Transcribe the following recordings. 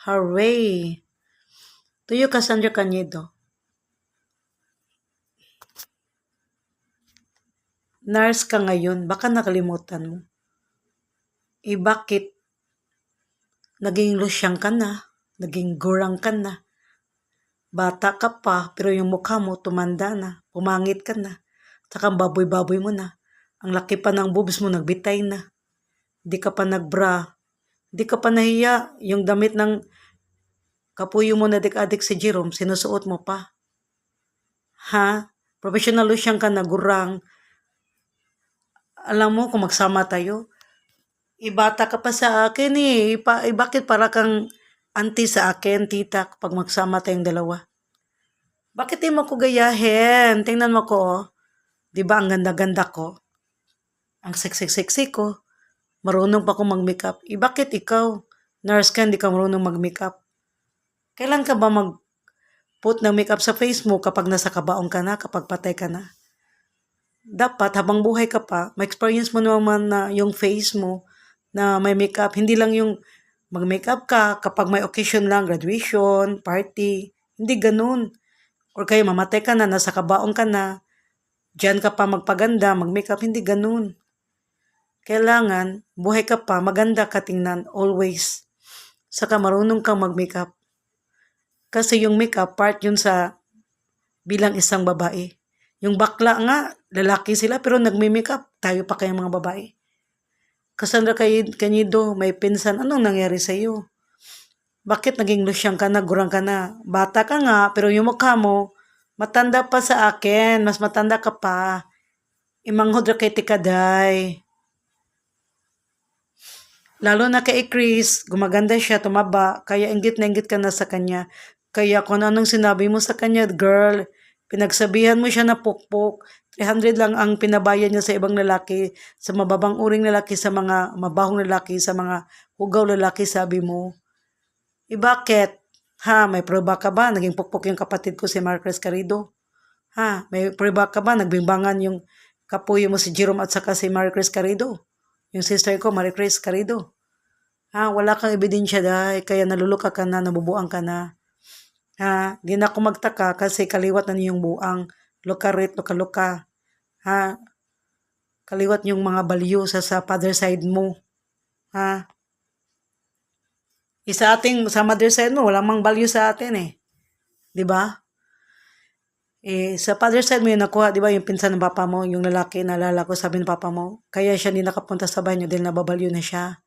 Hooray! To you, Cassandra Cañedo. Nurse ka ngayon, baka nakalimutan mo. Bakit? Naging lusyang ka na, naging gurang ka na. Bata ka pa, pero yung mukha mo tumanda na, pumangit ka na. Tsaka baboy-baboy mo na. Ang laki pa ng boobs mo, nagbitay na. Di ka pa nagbra. Di ka pa nahiya. Yung damit ng kapuyo mo na dik-adik si Jerome, sinusuot mo pa. Ha? Professional lusyang ka na, gurang. Alam mo kung magsama tayo, ibata ka pa sa akin eh. Bakit para kang auntie sa akin, tita, kapag magsama tayong dalawa? Bakit di mo ko gayahin? Tingnan mo ko, oh. Di ba ang ganda-ganda ko? Ang sexy-sexy ko. Marunong pa akong mag-makeup. Bakit ikaw, nurse ka, hindi ka marunong mag-makeup? Kailan ka ba mag-put ng makeup sa face mo kapag nasa kabaong ka na, kapag patay ka na? Dapat habang buhay ka pa, ma-experience mo naman na yung face mo na may makeup. Hindi lang yung mag-makeup ka kapag may occasion lang, graduation, party. Hindi ganun. Or kaya mamatay ka na, nasa kabaong ka na, dyan ka pa magpaganda, mag-makeup. Hindi ganun. Kailangan, buhay ka pa, maganda ka tingnan, always. Saka marunong kang mag-makeup. Kasi yung makeup, part yun sa bilang isang babae. Yung bakla nga, lalaki sila pero nagme-makeup. Tayo pa kayang mga babae. Cassandra Cañedo, may pinsan, anong nangyari sa iyo? Bakit naging lusyang ka na, gurang ka na? Bata ka nga, pero yung mukha mo, matanda pa sa akin. Mas matanda ka pa. Imanghod ra kay tikaday. Lalo na kay Chris, gumaganda siya, tumaba. Kaya inggit na inggit ka na sa kanya. Kaya kung anong sinabi mo sa kanya, girl, pinagsabihan mo siya na pukpok. 300 lang ang pinabayad niya sa ibang lalaki, sa mababang uring lalaki, sa mga mabahong lalaki, sa mga hugaw lalaki, sabi mo. Bakit? Ha, may prueba ka ba? Naging pukpok yung kapatid ko si Marcres Carido. Ha, may prueba ka ba? Nagbimbangan yung kapuyo mo si Jerome at saka si Marcres Carido. Yung sister ko, Maricris Carido. Ha, wala kang ebidensya dahil kaya naluluka ka na, nabubuang ka na. Ha, di na ako magtaka kasi kaliwat na niyong buang. Lukarit, luka-luka. Ha, kaliwat yung mga balyo sa father side mo. Ha, sa mother side mo, walang mang balyo sa atin eh. Di ba? Sa father side mo yung nakuha, di ba, yung pinsan ng papa mo, yung lalaki, naalala ko, sabi ng papa mo, kaya siya hindi nakapunta sa banyo dahil nababalyo na siya.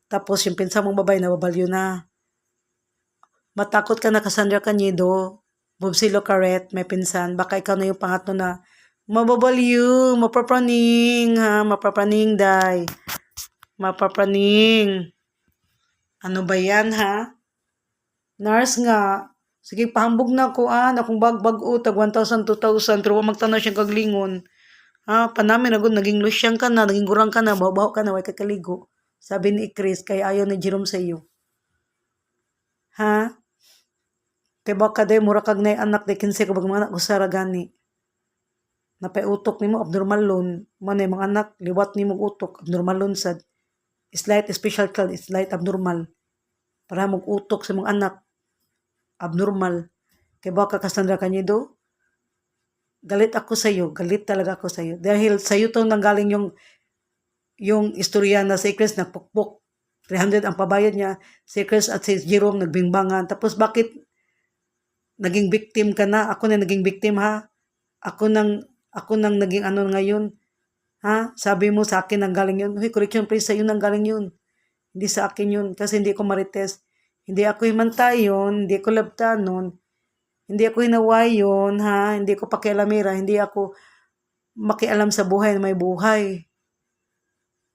Tapos yung pinsan mong babae, nababalyo na. Matakot ka na, Cassandra Cañedo, Bubsy Locaret, may pinsan, baka ikaw na yung pangatlo na mababalyo, mapapraning, ha, mapapraning, day. Mapapraning. Ano ba yan, ha? Nurse nga. Sige, pahambog na ko, akong bag-bag tag 1,000, 2,000, pero magtanaw siyang kaglingon. Ha, panamin, naging lusyang ka na, naging gurang ka na, babaw ka na, way kakaligo. Sabi ni Chris, kaya ayaw ni Jerome sa iyo. Ha? Kay baka day, mura kag na anak, day kinsi ko bag mga anak ko sa ragani. Napay-utok ni mo, abnormal loan. Manay mga anak, liwat ni mo utok, abnormal loan sad. Slight special child, slight abnormal. Para mag-utok sa mga anak, abnormal. Kay baka Cassandra Cañedo, galit ako sa iyo, galit talaga ako sa iyo. Dahil sa iyo to nanggaling yung istorya na si Chris nagpukpok. 300 ang pabayad niya. Si Chris at si Jerome nagbingbangan. Tapos bakit naging victim ka na? Ako na naging victim, ha? Ako nang naging ano ngayon. Ha? Sabi mo sa akin nanggaling yun. Huy, correction please, sa iyo nanggaling yun. Hindi sa akin yun. Kasi hindi ko marites. Hindi ako himantay yun. Hindi ko labtanon. Hindi ako hinawayon, ha? Hindi ko pakialamira. Hindi ako makialam sa buhay na may buhay.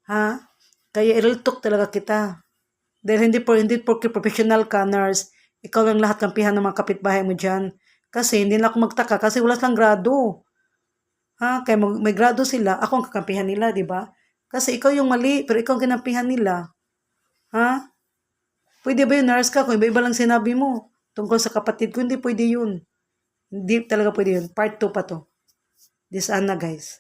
Ha? Kaya iriltok talaga kita. Dahil hindi porque professional ka, nurse, ikaw lang lahat kampihan ng mga kapitbahay mo dyan. Kasi hindi na ako magtaka kasi wala silang grado. Ha? Kaya may grado sila, ako ang kakampihan nila, di ba? Kasi ikaw yung mali, pero ikaw ang kinampihan nila. Ha? Pwede ba yun, nurse ka? Kung iba-iba lang sinabi mo tungkol sa kapatid ko, hindi pwede yun. Hindi talaga pwede yun. Part 2 pa to. This Anna, guys.